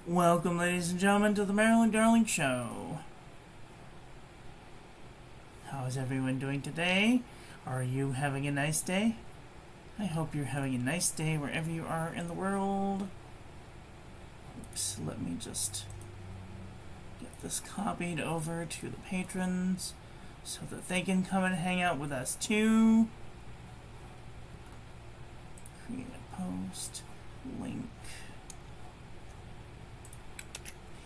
Welcome, ladies and gentlemen, to the Marilyn Darling Show. How is everyone doing today? Are you having a nice day? I hope you're having a nice day wherever you are in the world. Oops, let me just get this copied over to the patrons so that they can come and hang out with us too. Create a post, link.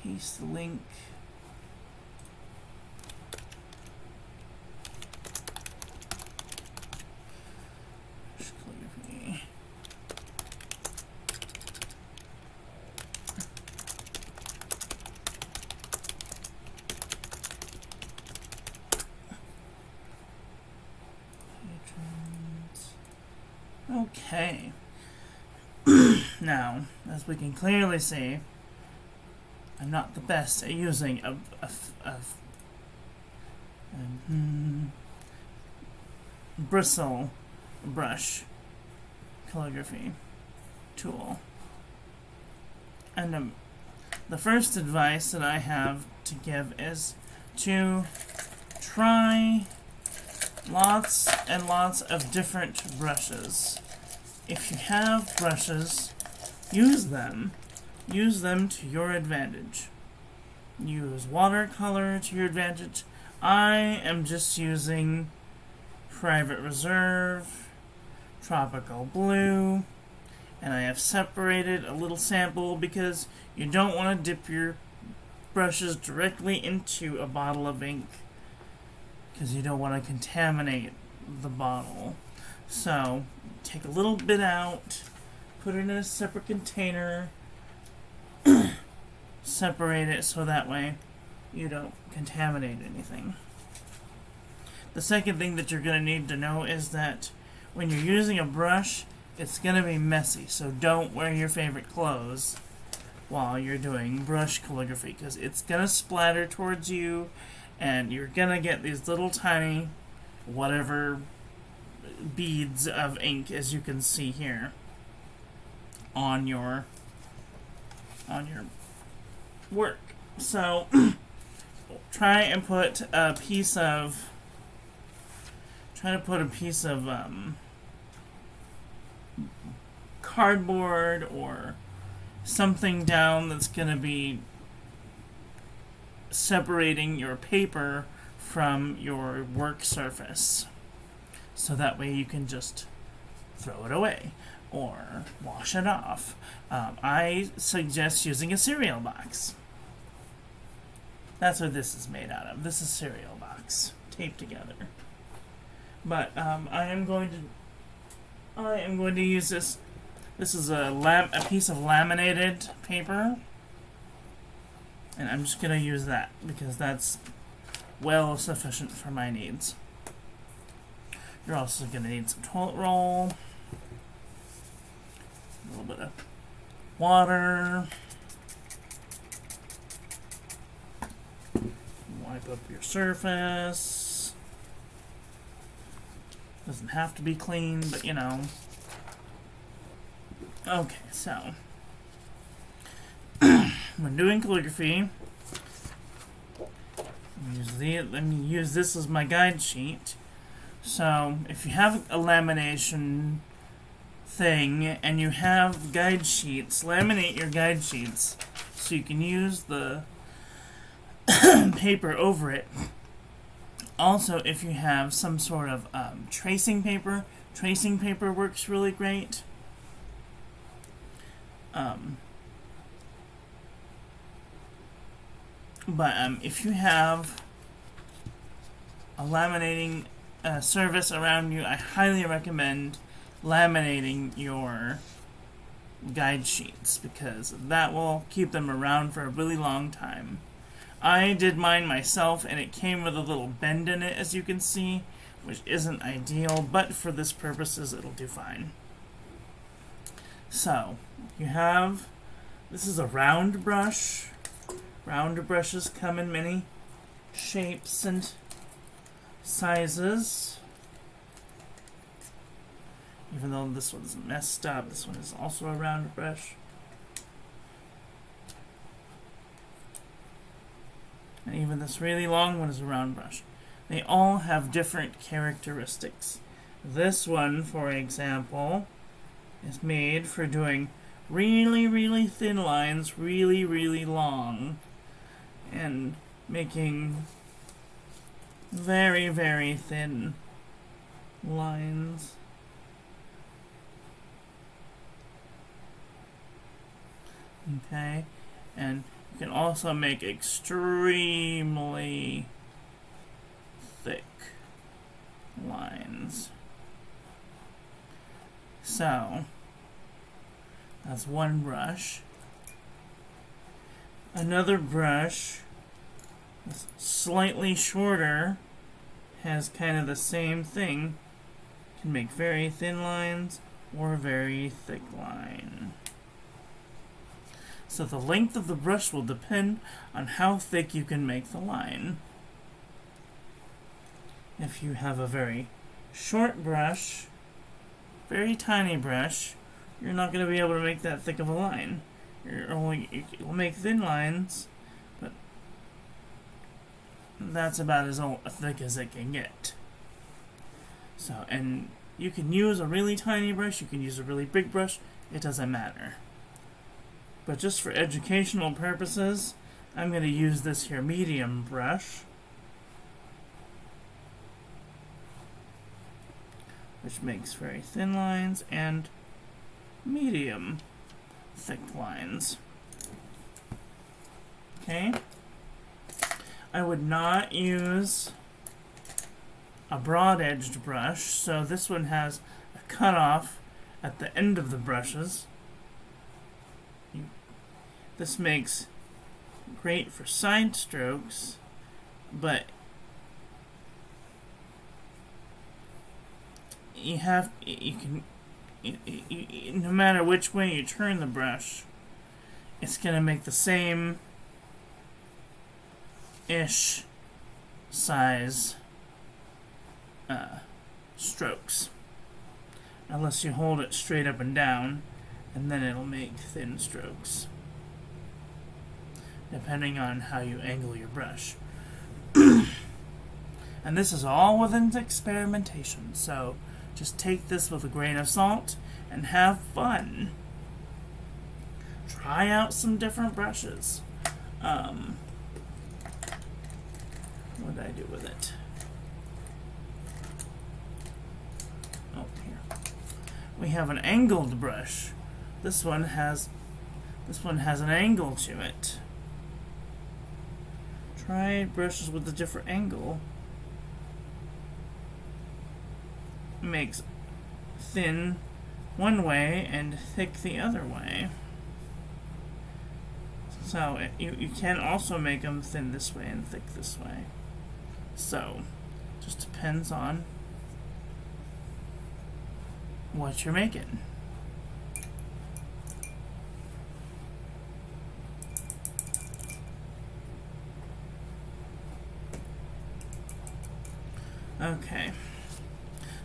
Paste the link. Calligraphy. Okay. Now, as we can clearly see, I'm not the best at using a bristle brush calligraphy tool. And the first advice that I have to give is to try lots and lots of different brushes. If you have brushes, use them. Use them to your advantage. Use watercolor to your advantage. I am just using Private Reserve, Tropical Blue, and I have separated a little sample because you don't want to dip your brushes directly into a bottle of ink because you don't want to contaminate the bottle. So, take a little bit out, put it in a separate container, separate it so that way you don't contaminate anything. The second thing that you're going to need to know is that when you're using a brush, it's going to be messy, so don't wear your favorite clothes while you're doing brush calligraphy because it's going to splatter towards you and you're going to get these little tiny whatever beads of ink, as you can see here, on your work. So try to put a piece of cardboard or something down that's going to be separating your paper from your work surface, so that way you can just throw it away or wash it off. I suggest using a cereal box. That's what this is made out of. This is cereal box taped together. But I am going to use this. This is a piece of laminated paper, and I'm just going to use that because that's well sufficient for my needs. You're also going to need some toilet roll, a little bit of water, wipe up your surface. Doesn't have to be clean, but you know. Okay, so when doing calligraphy, let me use this as my guide sheet. So if you have a lamination thing and you have guide sheets, laminate your guide sheets so you can use the paper over it. Also, if you have some sort of tracing paper works really great. But if you have a laminating service around you, I highly recommend laminating your guide sheets because that will keep them around for a really long time. I did mine myself and it came with a little bend in it, as you can see, which isn't ideal, but for this purposes it'll do fine. So, this is a round brush. Round brushes come in many shapes and sizes. Even though this one's messed up, this one is also a round brush. And even this really long one is a round brush. They all have different characteristics. This one, for example, is made for doing really, really thin lines, really, really long, and making very, very thin lines. Okay, and you can also make extremely thick lines. So, that's one brush. Another brush that's slightly shorter has kind of the same thing. Can make very thin lines or very thick line. So the length of the brush will depend on how thick you can make the line. If you have a very short brush, very tiny brush, you're not going to be able to make that thick of a line. You'll make thin lines, but that's about as thick as it can get. So, and you can use a really tiny brush, you can use a really big brush, it doesn't matter. But just for educational purposes, I'm going to use this here medium brush, which makes very thin lines and medium thick lines. Okay? I would not use a broad-edged brush, so this one has a cutoff at the end of the brushes. This makes great for side strokes, but no matter which way you turn the brush, it's going to make the same ish size strokes, unless you hold it straight up and down, and then it'll make thin strokes, depending on how you angle your brush. And this is all within experimentation, so just take this with a grain of salt and have fun. Try out some different brushes. What did I do with it? Oh, here. We have an angled brush. This one has an angle to it. Try brushes with a different angle. Makes thin one way and thick the other way. So you can also make them thin this way and thick this way. So just depends on what you're making. Okay.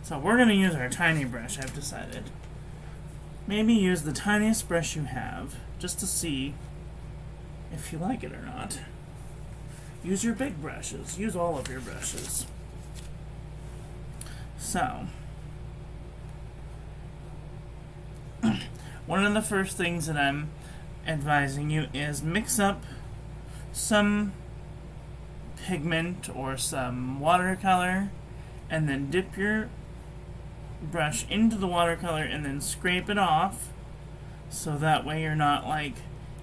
So we're going to use our tiny brush, I've decided. Maybe use the tiniest brush you have, just to see if you like it or not. Use your big brushes. Use all of your brushes. So, one of the first things that I'm advising you is mix up some pigment or some watercolor, and then dip your brush into the watercolor and then scrape it off, so that way you're not like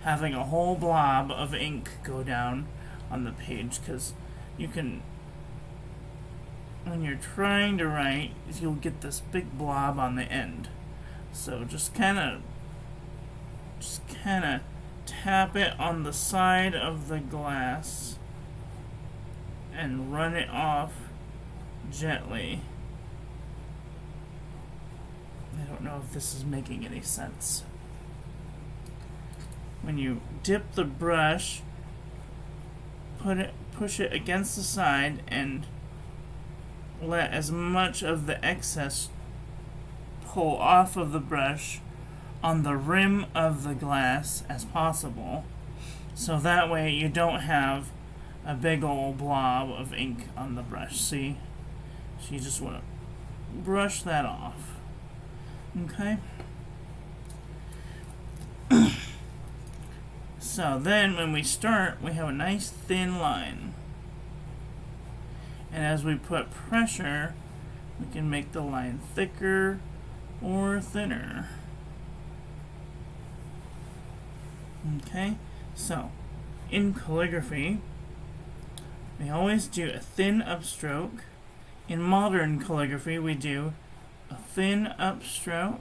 having a whole blob of ink go down on the page, because you can, when you're trying to write, you'll get this big blob on the end. So just kind of tap it on the side of the glass and run it off gently. I don't know if this is making any sense. When you dip the brush, push it against the side and let as much of the excess pull off of the brush on the rim of the glass as possible. So that way you don't have a big old blob of ink on the brush. See? So you just want to brush that off. Okay? So then when we start, we have a nice thin line. And as we put pressure, we can make the line thicker or thinner. Okay? So, in calligraphy, we always do a thin upstroke. In modern calligraphy, we do a thin upstroke,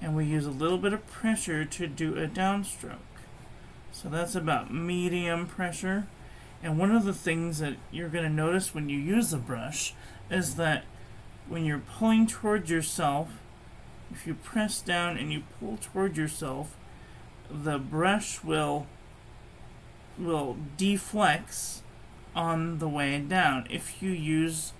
and we use a little bit of pressure to do a downstroke. So that's about medium pressure. And one of the things that you're going to notice when you use the brush is that when you're pulling towards yourself, if you press down and you pull towards yourself, the brush will deflex on the way down if you're using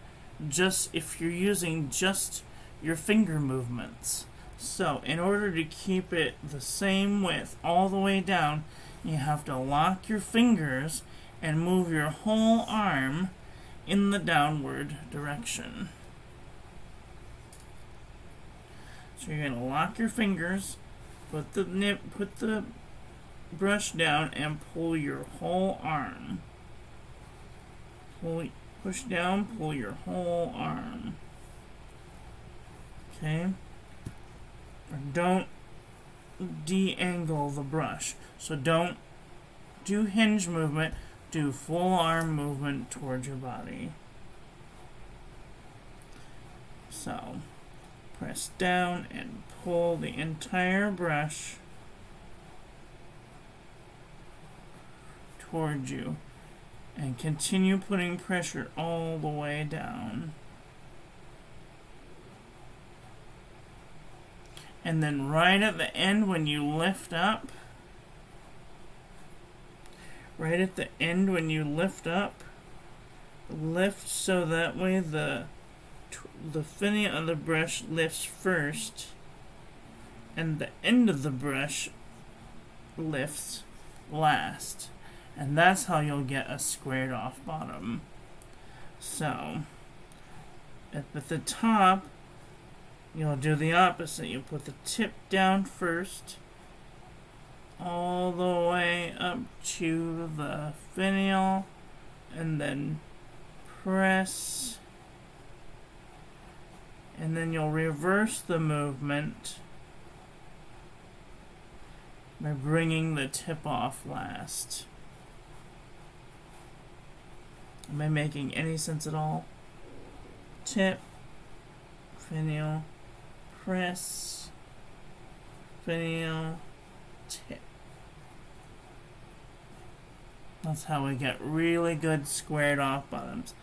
just your finger movements. So in order to keep it the same width all the way down, you have to lock your fingers and move your whole arm in the downward direction. So you're going to lock your fingers, put the brush down, and pull your whole arm. Push down, pull your whole arm. Okay? Or don't de-angle the brush. So don't do hinge movement, do full arm movement towards your body. So, press down and pull the entire brush towards you. And continue putting pressure all the way down. And then right at the end when you lift up, lift so that way the finial of the brush lifts first and the end of the brush lifts last. And that's how you'll get a squared off bottom. So, at the top, you'll do the opposite. You'll put the tip down first, all the way up to the finial, and then press, and then you'll reverse the movement by bringing the tip off last. Am I making any sense at all? Tip, finial, press, finial, tip. That's how we get really good squared off bottoms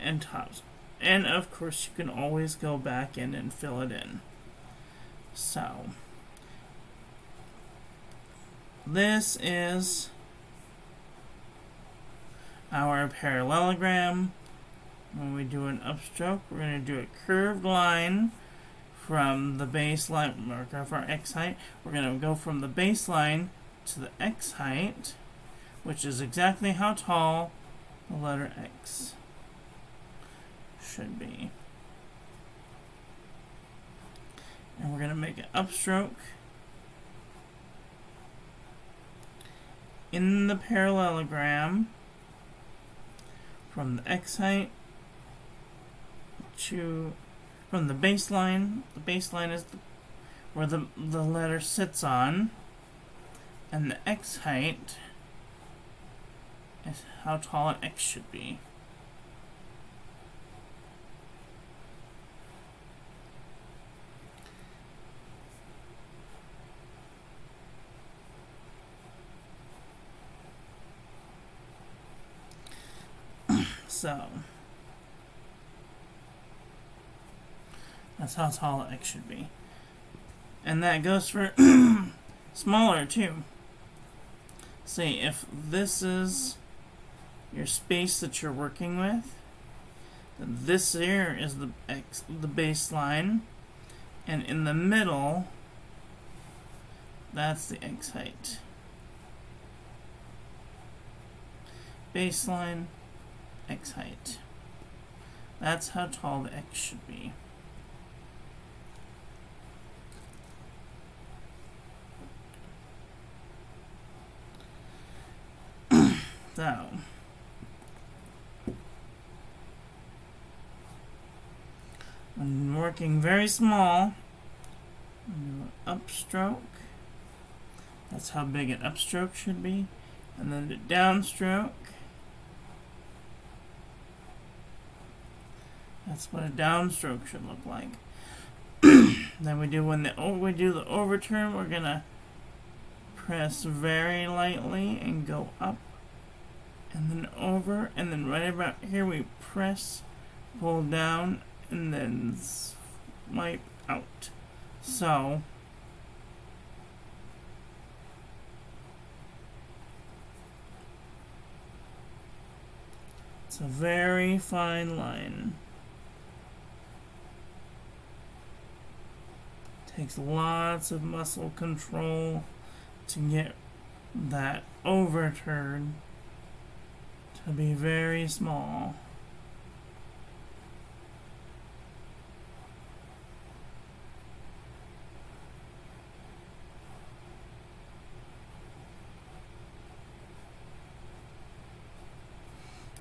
and tops. And of course you can always go back in and fill it in. So, this is our parallelogram. When we do an upstroke, we're going to do a curved line from the baseline, mark off our x height. We're going to go from the baseline to the x height, which is exactly how tall the letter X should be. And we're going to make an upstroke in the parallelogram from the x height to, from the baseline. The baseline is where the letter sits on, and the x height is how tall an X should be. So, that's how tall an X should be. And that goes for smaller too. See, if this is your space that you're working with, then this here is the baseline, and in the middle, that's the X height. baseline, X height. That's how tall the X should be. So, when working very small, do an upstroke. That's how big an upstroke should be. And then the downstroke. That's what a downstroke should look like. Then we do the overturn, we're gonna press very lightly and go up and then over, and then right about here we press, pull down, and then swipe out. So it's a very fine line. Takes lots of muscle control to get that overturn to be very small.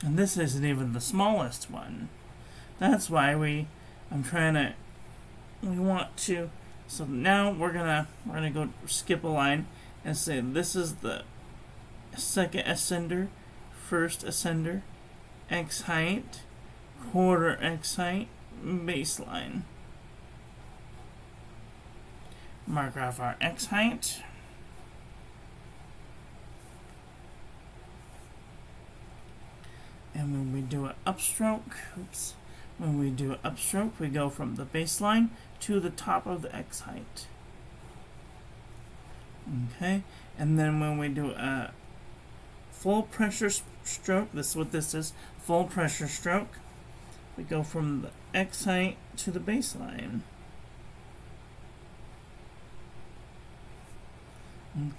And this isn't even the smallest one. That's why we want to, so now we're gonna go skip a line and say this is the second ascender, first ascender, X height, quarter X height, baseline. Mark off our X height. And when we do an upstroke, we go from the baseline to the top of the X height. Okay, and then when we do a full pressure stroke, this is what this is, full pressure stroke, we go from the X height to the baseline.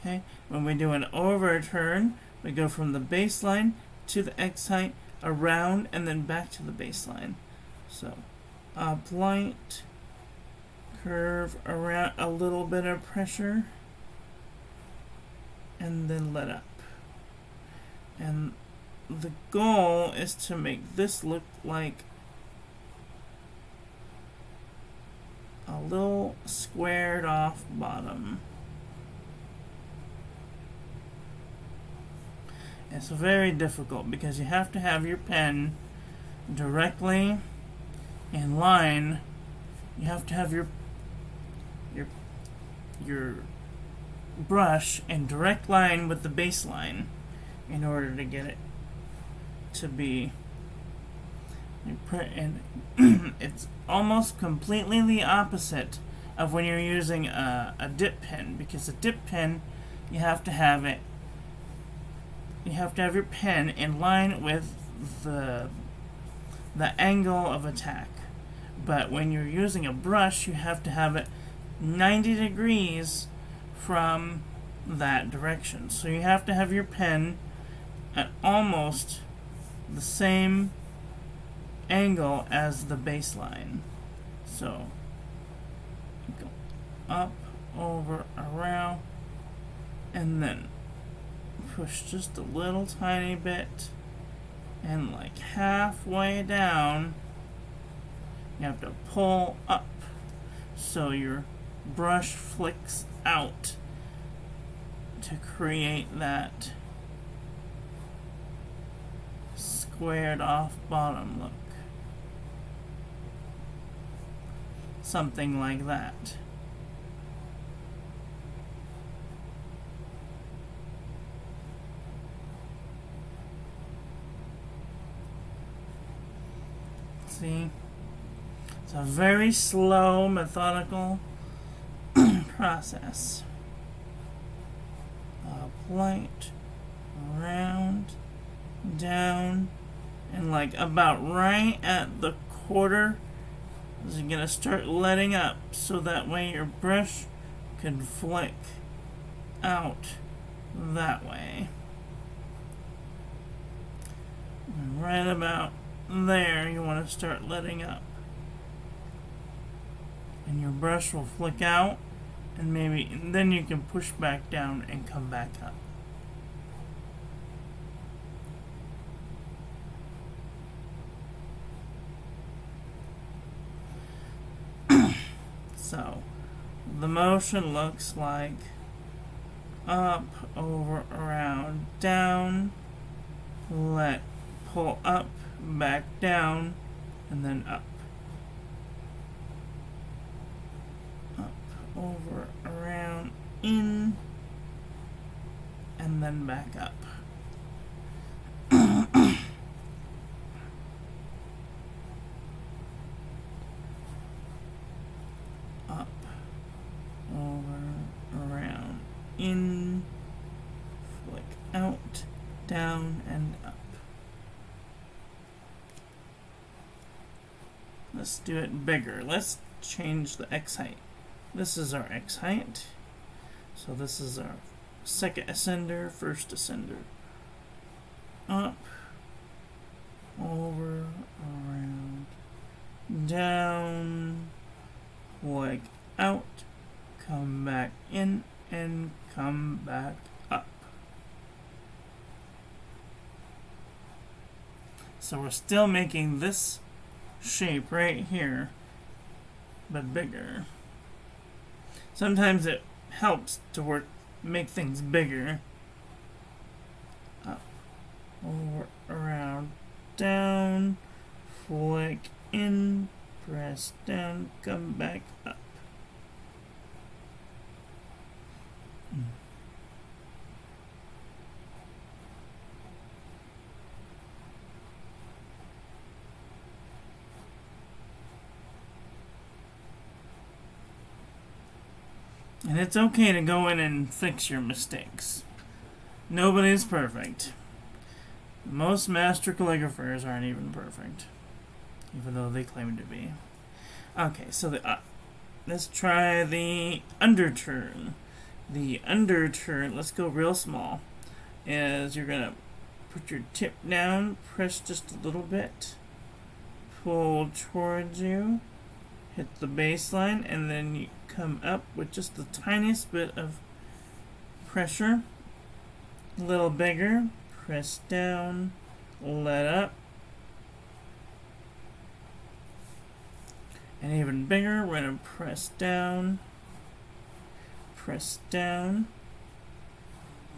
Okay, when we do an overturn, we go from the baseline to the X height, around, and then back to the baseline. So, up light, curve around, a little bit of pressure, and then let up. And the goal is to make this look like a little squared off bottom. It's very difficult because you have to have your pen directly in line. You have to have your brush in direct line with the baseline in order to get it to be. And it's almost completely the opposite of when you're using a dip pen, because a dip pen, you have to have your pen in line with the angle of attack. But when you're using a brush, you have to have it 90 degrees from that direction. So you have to have your pen at almost the same angle as the baseline. So go up, over, around, and then push just a little tiny bit, and like halfway down you have to pull up so your brush flicks out to create that squared off bottom look. Something like that. See? It's a very slow, methodical process. Up, light, around, down, and like about right at the quarter is you're gonna start letting up, so that way your brush can flick out that way. And right about there, you want to start letting up. And your brush will flick out, and then you can push back down and come back up. So, the motion looks like up, over, around, down, pull up, back down, and then up. Up, over, around, in, and then back up. Up, over, around, in, flick out, down, and up. Let's do it bigger. Let's change the X height. This is our X height. So this is our second ascender, first ascender. Up, over, around, down, flick out, come back in, and come back up. So we're still making this shape right here, but bigger. Sometimes it helps to make things bigger. Up, over, around, down, flick in, press down, come back up. And it's okay to go in and fix your mistakes. Nobody's perfect. Most master calligraphers aren't even perfect, even though they claim to be. Okay, so let's try the underturn. The underturn, let's go real small, is you're going to put your tip down, press just a little bit, pull towards you, hit the baseline, and then you come up with just the tiniest bit of pressure. A little bigger, press down, let up, and even bigger, we're going to press down,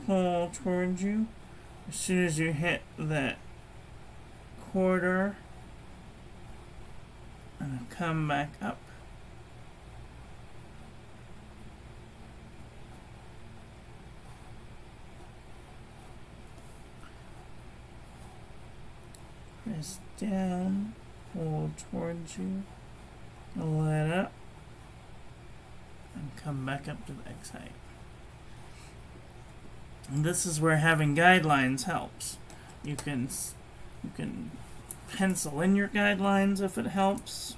pull towards you. As soon as you hit that quarter, and come back up. Press down, pull towards you, let up, and come back up to the X height. And this is where having guidelines helps. You can pencil in your guidelines if it helps.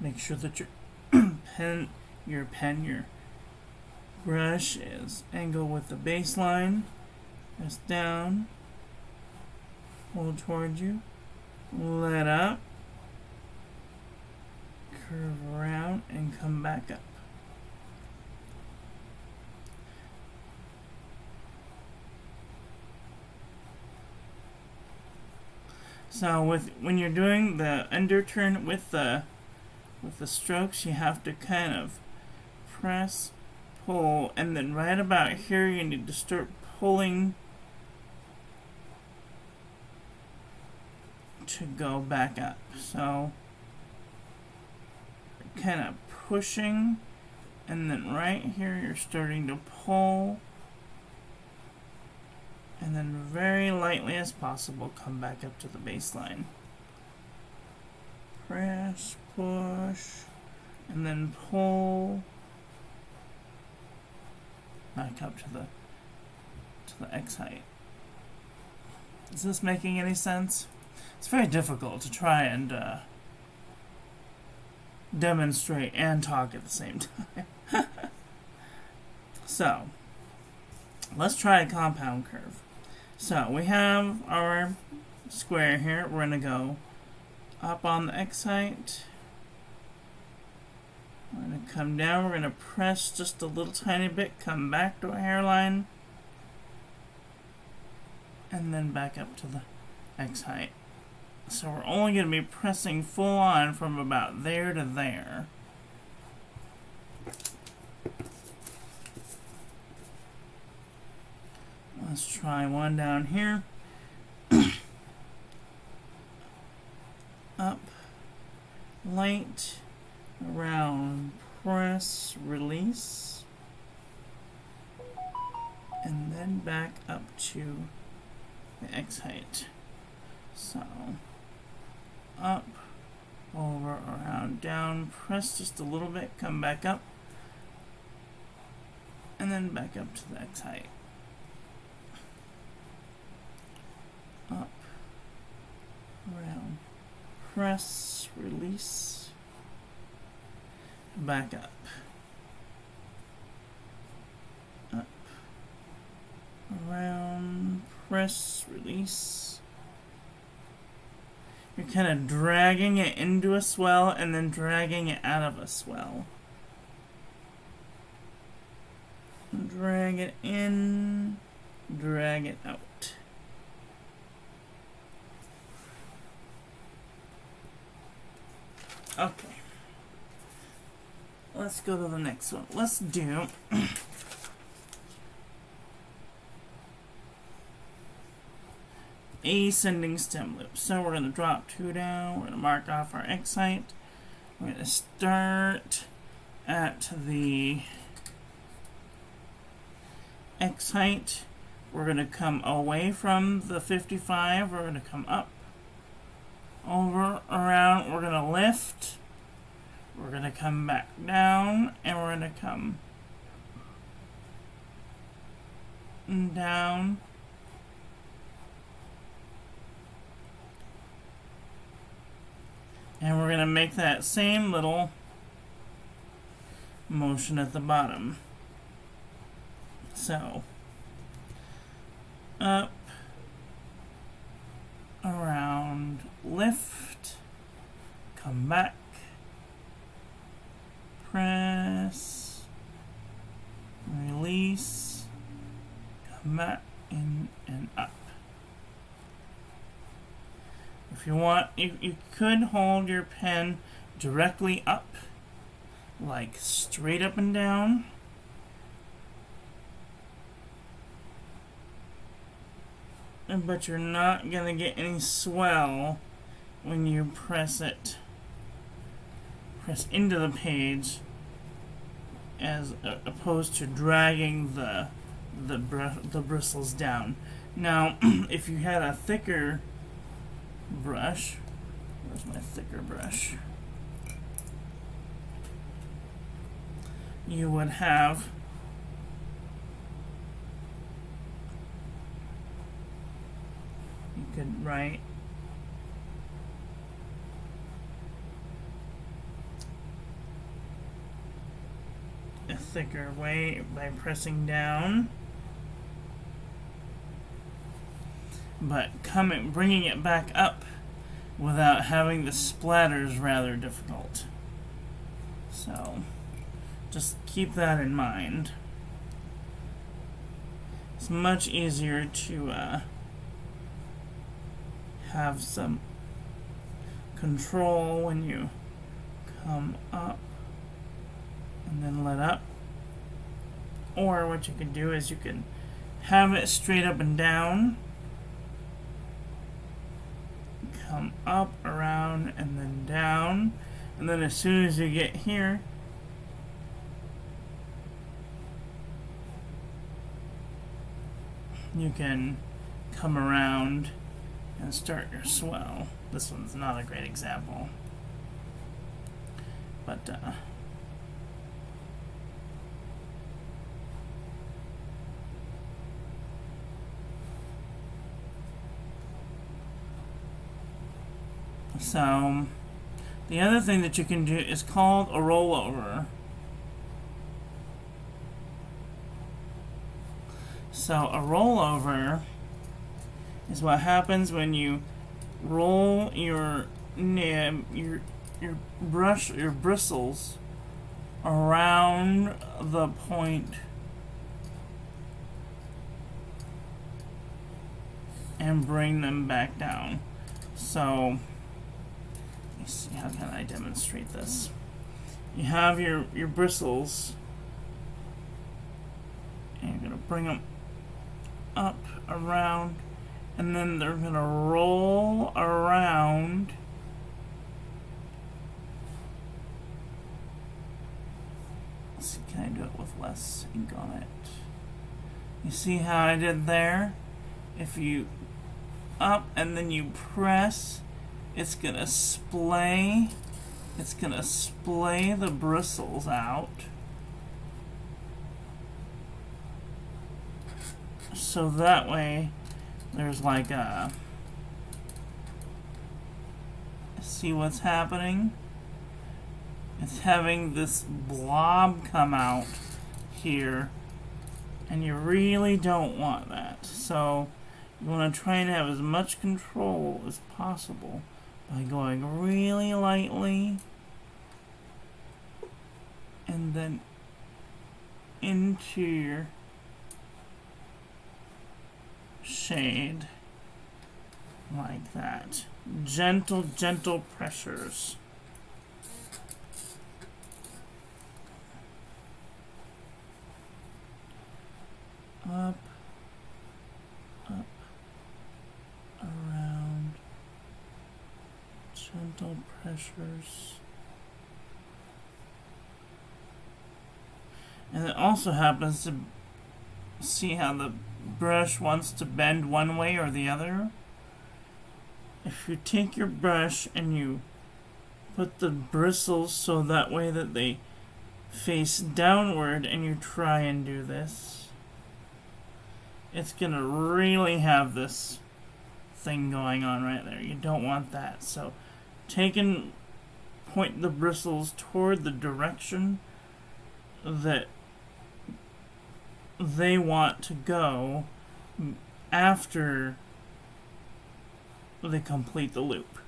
Make sure that your brush is angled with the baseline. Press down, pull towards you, let up, curve around, and come back up. So when you're doing the underturn with the strokes, you have to kind of press, pull, and then right about here you need to start pulling to go back up. So kind of pushing, and then right here you're starting to pull, and then very lightly as possible come back up to the baseline. press, push, and then pull back up to the X height. Is this making any sense? It's very difficult to try and demonstrate and talk at the same time. So, let's try a compound curve. So, we have our square here. We're going to go up on the X height. We're going to come down. We're going to press just a little tiny bit, come back to a hairline, and then back up to the X height. So we're only going to be pressing full on from about there to there. Let's try one down here. Up, light, around, press, release, and then back up to the X height. So, up, over, around, down, press just a little bit, come back up, and then back up to the X height. Up, around, press, release, back up, up, around, press, release. You're kind of dragging it into a swell and then dragging it out of a swell. Drag it in, drag it out. Okay. Let's go to the next one. Let's do ascending stem loop. So we're going to drop 2 down. We're going to mark off our X height. We're going to start at the X height. We're going to come away from the 55. We're going to come up, over, around. We're going to lift. We're going to come back down, and we're going to come down. And we're going to make that same little motion at the bottom. So, up, around, lift, come back, press, release, come back, in and up. If you want, you could hold your pen directly up, like straight up and down. But you're not going to get any swell when you press into the page, as opposed to dragging the bristles down. Now, if you had a thicker brush, where's my thicker brush? You would have could write a thicker way by pressing down, but bringing it back up without having the splatter is rather difficult. So just keep that in mind. It's much easier to have some control when you come up and then let up. Or what you can do is you can have it straight up and down, come up, around, and then down, and then as soon as you get here, you can come around and start your swell. This one's not a great example. But so the other thing that you can do is called a rollover. So a rollover is what happens when you roll your brush, your bristles around the point and bring them back down. So let's see, how can I demonstrate this? You have your bristles, and you're going to bring them up, around, and then they're going to roll around let's see, can I do it with less ink on it? You see how I did there? If you up and then you press, it's gonna splay the bristles out. So that way there's like a, see what's happening? It's having this blob come out here, and you really don't want that. So you want to try and have as much control as possible by going really lightly and then into your shade like that. Gentle, gentle pressures. Up, up, around, gentle pressures. And it also happens to see how the brush wants to bend one way or the other. If you take your brush and you put the bristles so that way that they face downward and you try and do this, it's gonna really have this thing going on right there. You don't want that. So point the bristles toward the direction that they want to go after they complete the loop.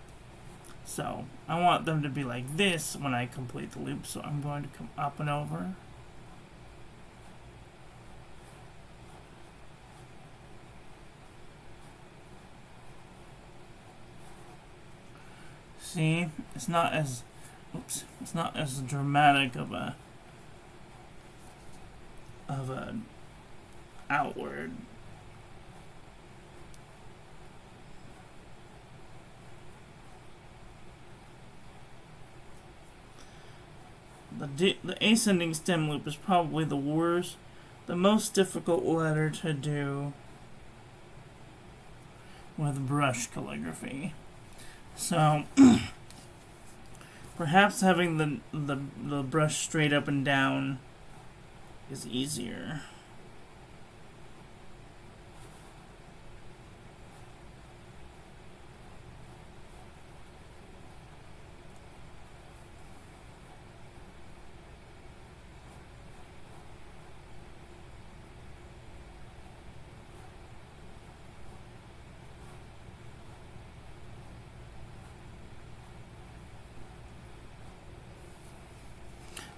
So I want them to be like this when I complete the loop, so I'm going to come up and over. See, it's not as dramatic of a outward. The ascending stem loop is probably the most difficult letter to do with brush calligraphy. So perhaps having the brush straight up and down is easier.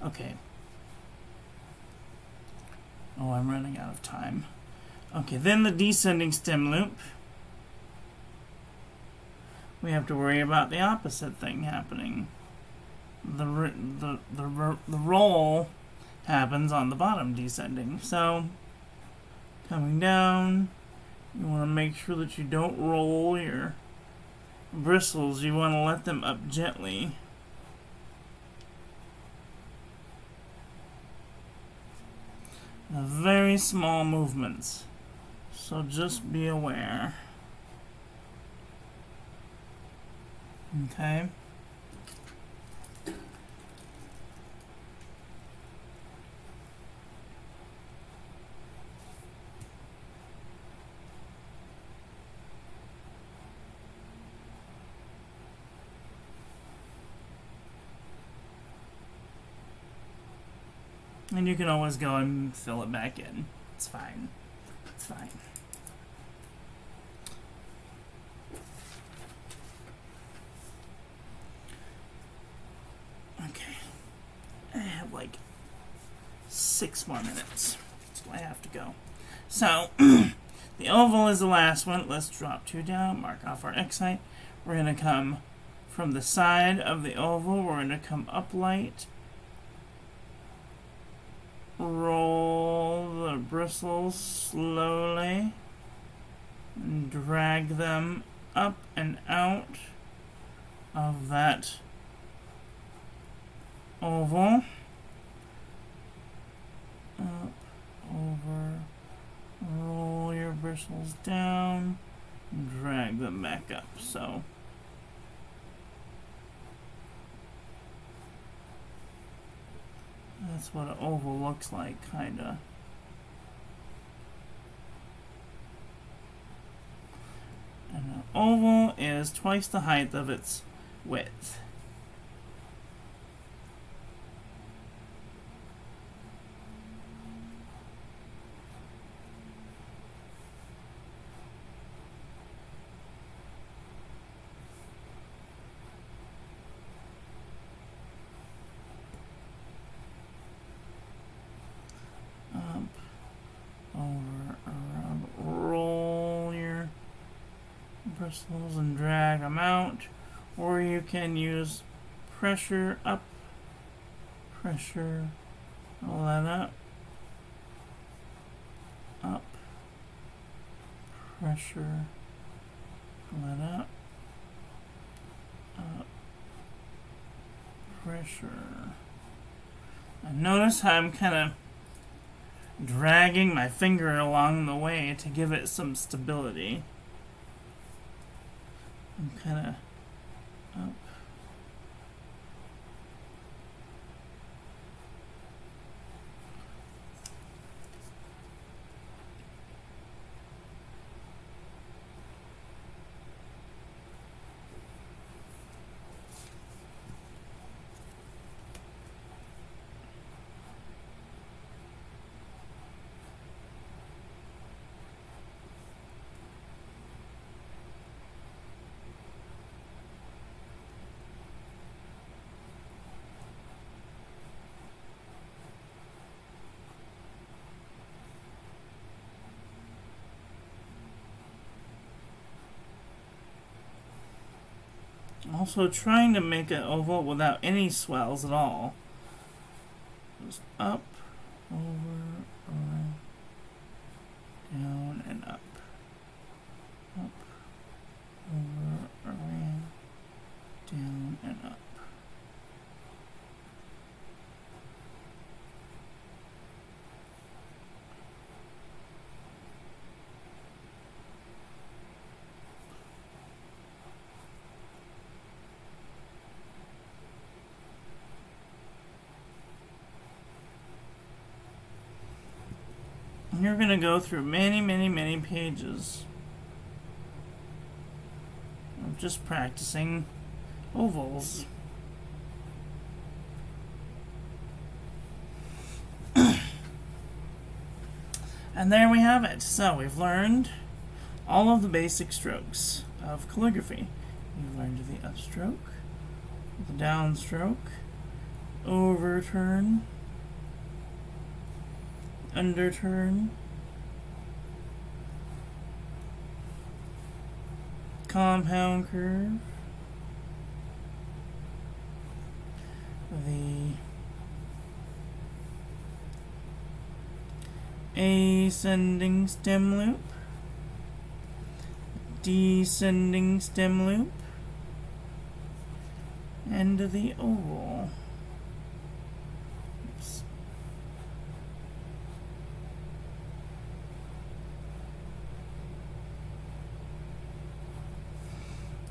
Okay. Oh, I'm running out of time. Okay, then the descending stem loop. We have to worry about the opposite thing happening. The roll happens on the bottom descending. So, coming down, you want to make sure that you don't roll your bristles. You want to let them up gently. Very small movements, so just be aware. Okay. And you can always go and fill it back in. It's fine. It's fine. Okay. I have like 6 more minutes. So I have to go. So, the oval is the last one. Let's drop 2 down, mark off our X height. We're going to come from the side of the oval. We're going to come up light. Roll the bristles slowly. And drag them up and out of that oval. Up, over, roll your bristles down, drag them back up. So that's what an oval looks like, kinda. And an oval is twice the height of its width. Bristles and drag them out, or you can use pressure up, pressure, all that up, pressure, all that up, pressure. And notice how I'm kind of dragging my finger along the way to give it some stability. I'm kind of up. Also trying to make an oval without any swells at all. Just up, over, around, down, and up. Up, over, around, down, and up. You're going to go through many, many, many pages of just practicing ovals. And there we have it. So we've learned all of the basic strokes of calligraphy. We've learned the upstroke, the downstroke, overturn, underturn, compound curve, the ascending stem loop, descending stem loop, and the oval. Oops.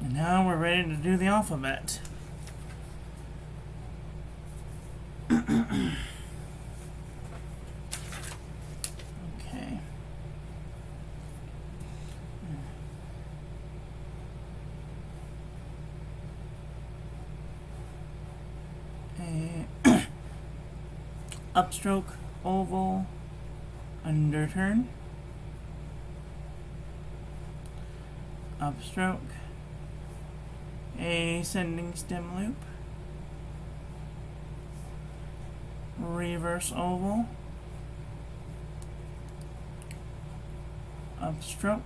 And now we're ready to do the alphabet. Okay. upstroke, oval, underturn, upstroke, ascending stem loop, reverse oval, upstroke,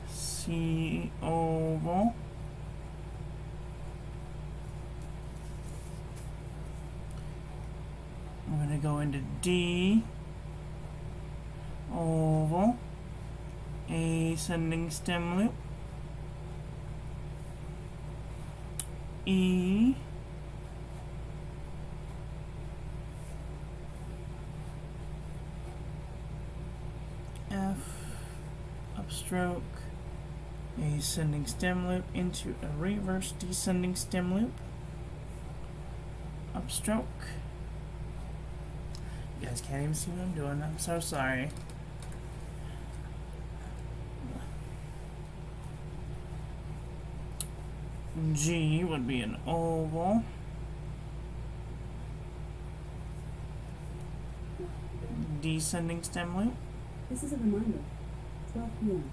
C oval, we're going to go into D oval, ascending stem loop, E, F, upstroke, ascending stem loop into a reverse descending stem loop, upstroke. You guys can't even see what I'm doing, I'm so sorry. G would be an oval, descending stem loop. This is a reminder. 12 p.m.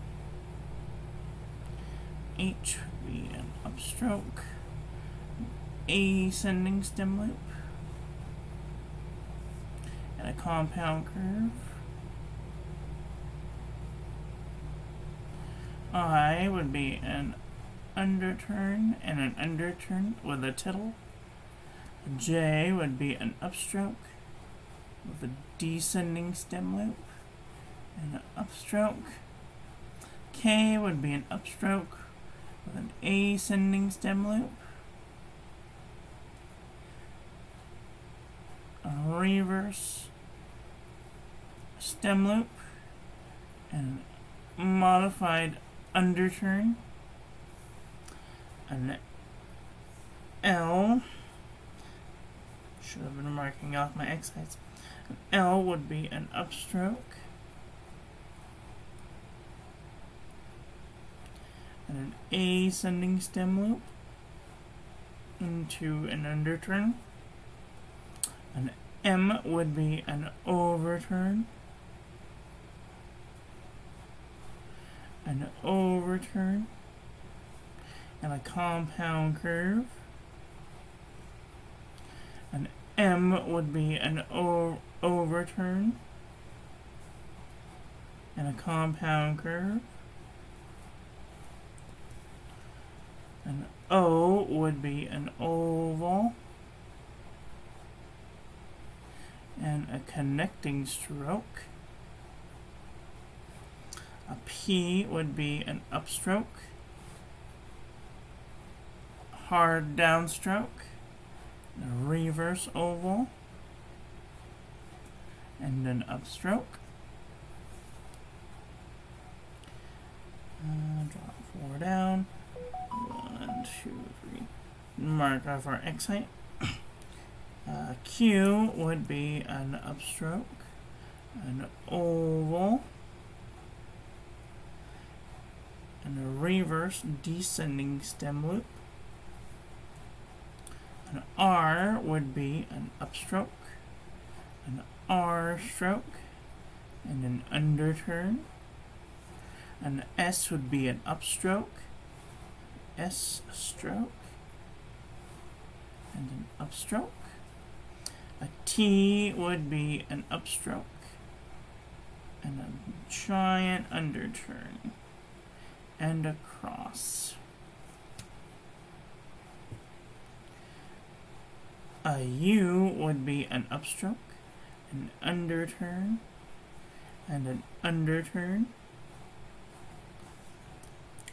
H would be an upstroke, ascending stem loop, and a compound curve. I would be an underturn and an underturn with a tittle. J would be an upstroke with a descending stem loop and an upstroke. K would be an upstroke with an ascending stem loop, a reverse stem loop, and a modified underturn. An L, should have been marking off my excites. An L would be an upstroke, and an ascending stem loop into an underturn. An M would be an overturn, an overturn, and a compound curve. An M would be an overturn and a compound curve. An O would be an oval and a connecting stroke. A P would be an upstroke, hard downstroke, a reverse oval, and an upstroke. Draw 4 down. 1, 2, 3. Mark off our excite. Q would be an upstroke, an oval, and a reverse descending stem loop. An R would be an upstroke, an R stroke, and an underturn. An S would be an upstroke, S stroke, and an upstroke. A T would be an upstroke, and a giant underturn, and a cross. A U would be an upstroke, an underturn, and an underturn.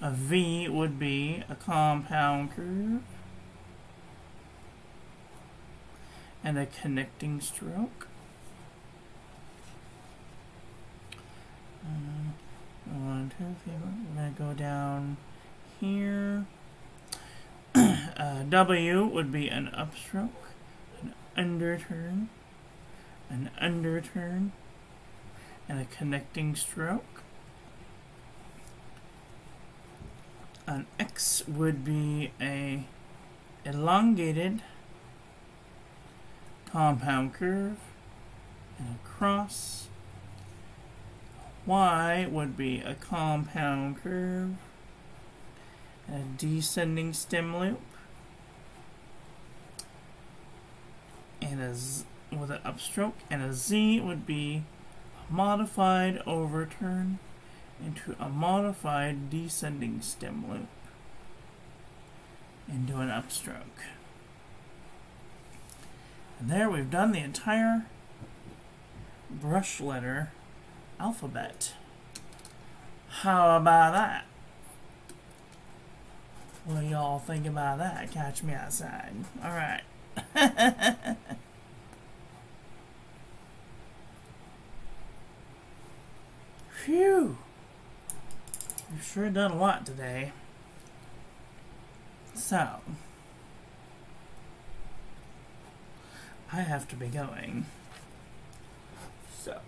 A V would be a compound curve and a connecting stroke. 1, 2, 3, 4. We're going to go down here. W would be an upstroke, an underturn, and a connecting stroke. An X would be a elongated compound curve and a cross. Y would be a compound curve and a descending stem loop, and with an upstroke, and a Z would be a modified overturn into a modified descending stem loop into an upstroke. And there we've done the entire brush letter alphabet. How about that? What do y'all think about that? Catch me outside. Alright. Phew. We've sure done a lot today. So, I have to be going. So.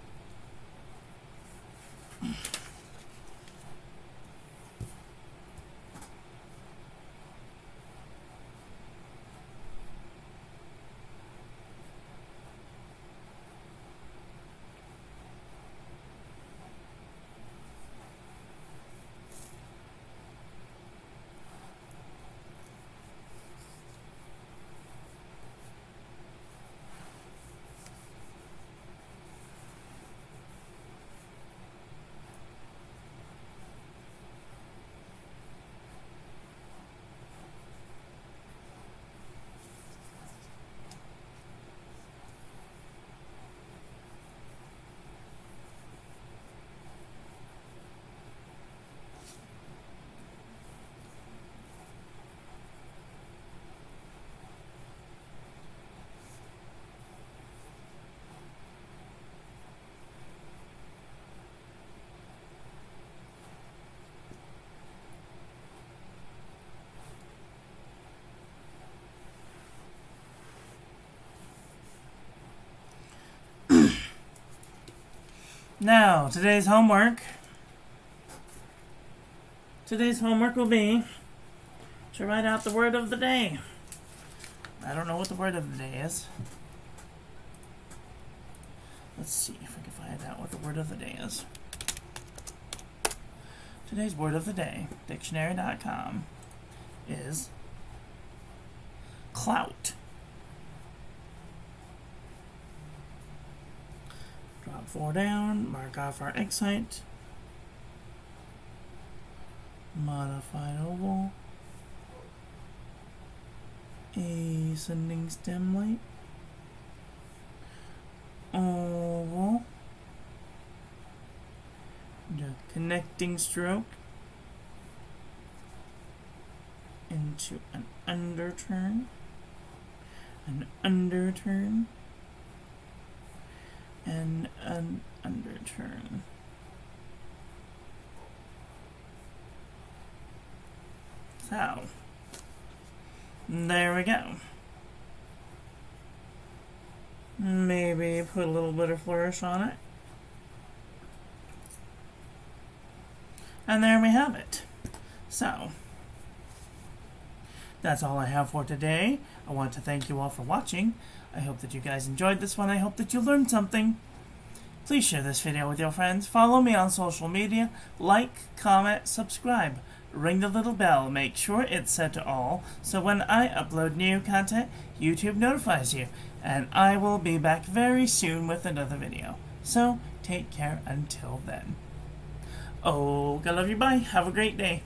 Now, today's homework will be to write out the word of the day. I don't know what the word of the day is. Let's see if I can find out what the word of the day is. Today's word of the day, dictionary.com, is clout. Drop 4 down, mark off our excite, modified oval, ascending stem light, oval, the connecting stroke into an underturn, and an underturn. So, there we go. Maybe put a little bit of flourish on it. And there we have it. So, that's all I have for today. I want to thank you all for watching. I hope that you guys enjoyed this one. I hope that you learned something. Please share this video with your friends. Follow me on social media. Like, comment, subscribe. Ring the little bell. Make sure it's set to all, so when I upload new content, YouTube notifies you. And I will be back very soon with another video. So, take care until then. Oh, I love you. Bye. Have a great day.